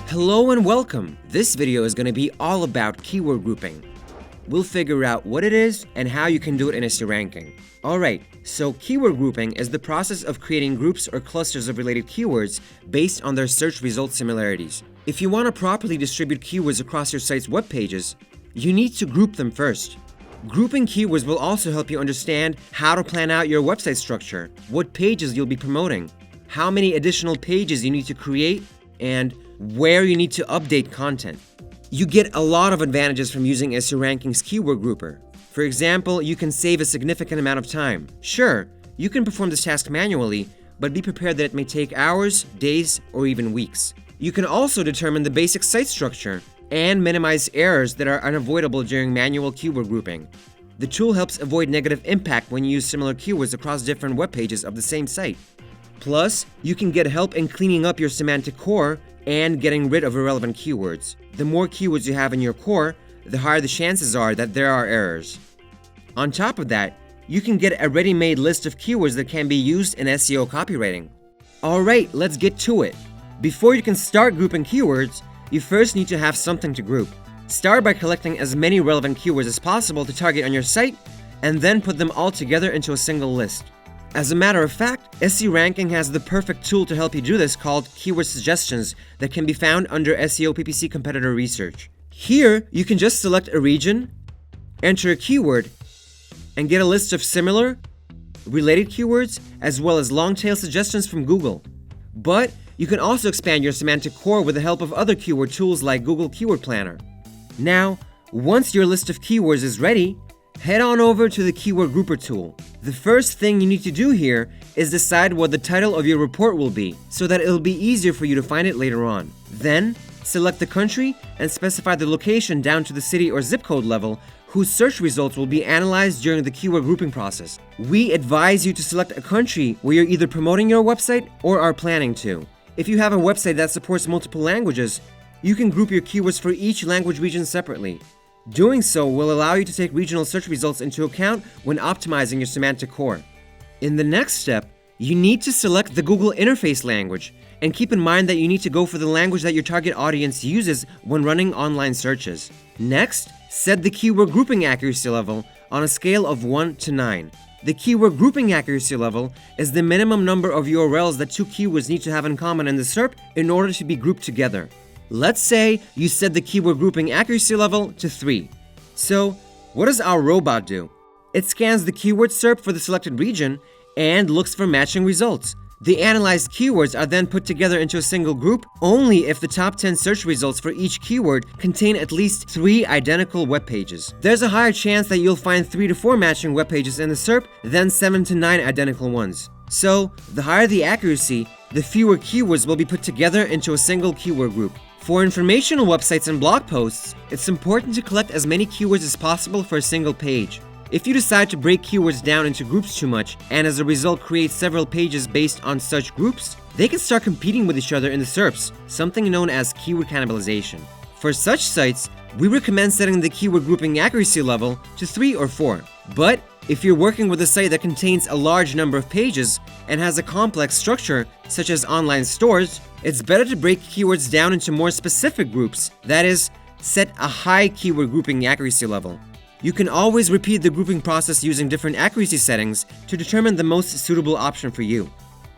Hello and welcome! This video is going to be all about keyword grouping. We'll figure out what it is and how you can do it in SEO ranking. Alright, so keyword grouping is the process of creating groups or clusters of related keywords based on their search result similarities. If you want to properly distribute keywords across your site's web pages, you need to group them first. Grouping keywords will also help you understand how to plan out your website structure, what pages you'll be promoting, how many additional pages you need to create, and where you need to update content. You get a lot of advantages from using SEO Ranking's keyword grouper. For example, you can save a significant amount of time. Sure, you can perform this task manually, but be prepared that it may take hours, days, or even weeks. You can also determine the basic site structure and minimize errors that are unavoidable during manual keyword grouping. The tool helps avoid negative impact when you use similar keywords across different web pages of the same site. Plus, you can get help in cleaning up your semantic core and getting rid of irrelevant keywords. The more keywords you have in your core, the higher the chances are that there are errors. On top of that, you can get a ready-made list of keywords that can be used in SEO copywriting. Alright, let's get to it. Before you can start grouping keywords, you first need to have something to group. Start by collecting as many relevant keywords as possible to target on your site, and then put them all together into a single list. As a matter of fact, SEO Ranking has the perfect tool to help you do this called Keyword Suggestions that can be found under SEO PPC Competitor Research. Here, you can just select a region, enter a keyword, and get a list of similar, related keywords, as well as long-tail suggestions from Google. But you can also expand your semantic core with the help of other keyword tools like Google Keyword Planner. Now, once your list of keywords is ready, head on over to the Keyword Grouper tool. The first thing you need to do here is decide what the title of your report will be, so that it'll be easier for you to find it later on. Then, select the country and specify the location down to the city or zip code level whose search results will be analyzed during the keyword grouping process. We advise you to select a country where you're either promoting your website or are planning to. If you have a website that supports multiple languages, you can group your keywords for each language region separately. Doing so will allow you to take regional search results into account when optimizing your semantic core. In the next step, you need to select the Google interface language, and keep in mind that you need to go for the language that your target audience uses when running online searches. Next, set the keyword grouping accuracy level on a scale of 1 to 9. The keyword grouping accuracy level is the minimum number of URLs that two keywords need to have in common in the SERP in order to be grouped together. Let's say you set the keyword grouping accuracy level to 3. So, what does our robot do? It scans the keyword SERP for the selected region and looks for matching results. The analyzed keywords are then put together into a single group only if the top 10 search results for each keyword contain at least 3 identical web pages. There's a higher chance that you'll find 3 to 4 matching web pages in the SERP than 7 to 9 identical ones. So, the higher the accuracy, the fewer keywords will be put together into a single keyword group. For informational websites and blog posts, it's important to collect as many keywords as possible for a single page. If you decide to break keywords down into groups too much, and as a result create several pages based on such groups, they can start competing with each other in the SERPs, something known as keyword cannibalization. For such sites, we recommend setting the keyword grouping accuracy level to 3 or 4. But if you're working with a site that contains a large number of pages and has a complex structure, such as online stores, it's better to break keywords down into more specific groups, that is, set a high keyword grouping accuracy level. You can always repeat the grouping process using different accuracy settings to determine the most suitable option for you.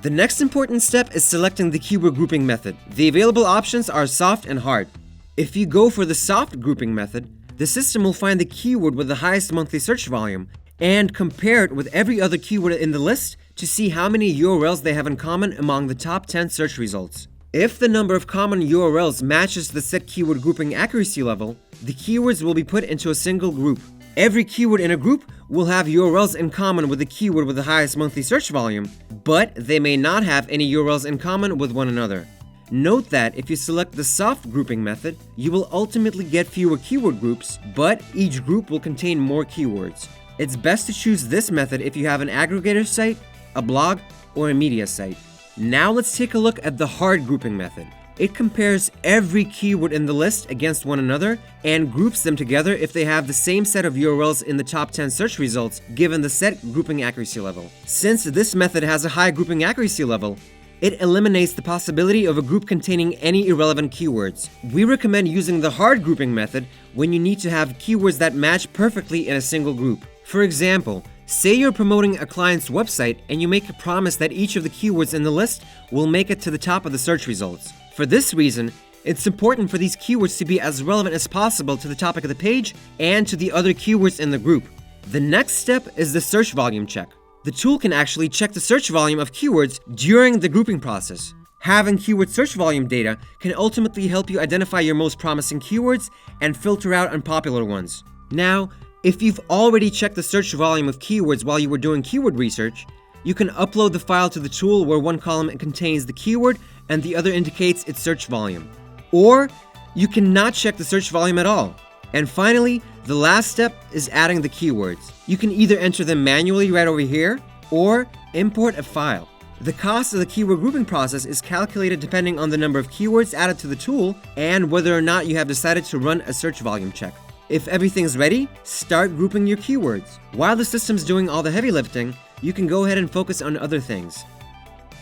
The next important step is selecting the keyword grouping method. The available options are soft and hard. If you go for the soft grouping method, the system will find the keyword with the highest monthly search volume and compare it with every other keyword in the list to see how many URLs they have in common among the top 10 search results. If the number of common URLs matches the set keyword grouping accuracy level, the keywords will be put into a single group. Every keyword in a group will have URLs in common with the keyword with the highest monthly search volume, but they may not have any URLs in common with one another. Note that if you select the soft grouping method, you will ultimately get fewer keyword groups, but each group will contain more keywords. It's best to choose this method if you have an aggregator site, a blog, or a media site. Now let's take a look at the hard grouping method. It compares every keyword in the list against one another and groups them together if they have the same set of URLs in the top 10 search results given the set grouping accuracy level. Since this method has a high grouping accuracy level, It eliminates the possibility of a group containing any irrelevant keywords. We recommend using the hard grouping method when you need to have keywords that match perfectly in a single group. For example, say you're promoting a client's website and you make a promise that each of the keywords in the list will make it to the top of the search results. For this reason, it's important for these keywords to be as relevant as possible to the topic of the page and to the other keywords in the group. The next step is the search volume check. The tool can actually check the search volume of keywords during the grouping process. Having keyword search volume data can ultimately help you identify your most promising keywords and filter out unpopular ones. Now, if you've already checked the search volume of keywords while you were doing keyword research, you can upload the file to the tool where one column contains the keyword and the other indicates its search volume. Or you can not check the search volume at all. And finally, the last step is adding the keywords. You can either enter them manually right over here or import a file. The cost of the keyword grouping process is calculated depending on the number of keywords added to the tool and whether or not you have decided to run a search volume check. If everything's ready, start grouping your keywords. While the system's doing all the heavy lifting, you can go ahead and focus on other things.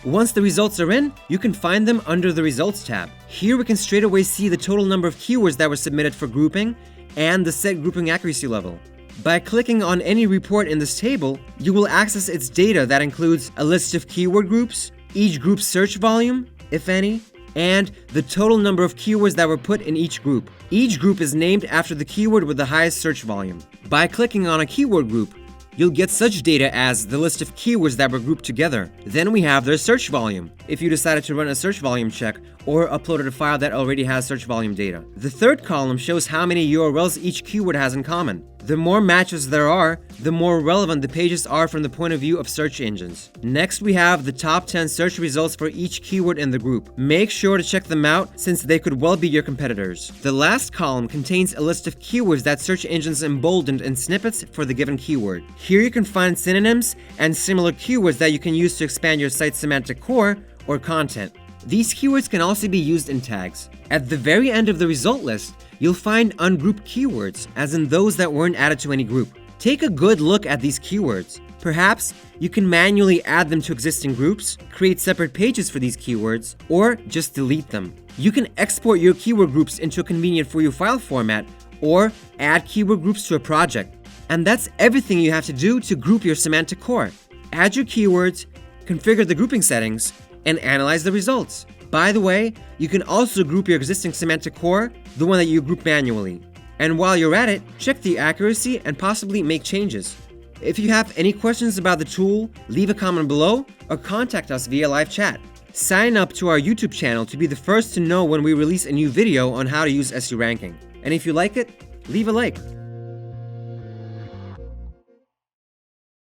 Once the results are in, you can find them under the Results tab. Here we can straight away see the total number of keywords that were submitted for grouping and the set grouping accuracy level. By clicking on any report in this table, you will access its data that includes a list of keyword groups, each group's search volume, if any, and the total number of keywords that were put in each group. Each group is named after the keyword with the highest search volume. By clicking on a keyword group, you'll get such data as the list of keywords that were grouped together. Then we have their search volume, if you decided to run a search volume check or uploaded a file that already has search volume data. The third column shows how many URLs each keyword has in common. The more matches there are, the more relevant the pages are from the point of view of search engines. Next, we have the top 10 search results for each keyword in the group. Make sure to check them out since they could well be your competitors. The last column contains a list of keywords that search engines emboldened in snippets for the given keyword. Here you can find synonyms and similar keywords that you can use to expand your site's semantic core or content. These keywords can also be used in tags. At the very end of the result list, you'll find ungrouped keywords, as in those that weren't added to any group. Take a good look at these keywords. Perhaps you can manually add them to existing groups, create separate pages for these keywords, or just delete them. You can export your keyword groups into a convenient for you file format, or add keyword groups to a project. And that's everything you have to do to group your semantic core. Add your keywords, configure the grouping settings, and analyze the results. By the way, you can also group your existing semantic core, the one that you group manually. And while you're at it, check the accuracy and possibly make changes. If you have any questions about the tool, leave a comment below or contact us via live chat. Sign up to our YouTube channel to be the first to know when we release a new video on how to use SEO ranking. And if you like it, leave a like.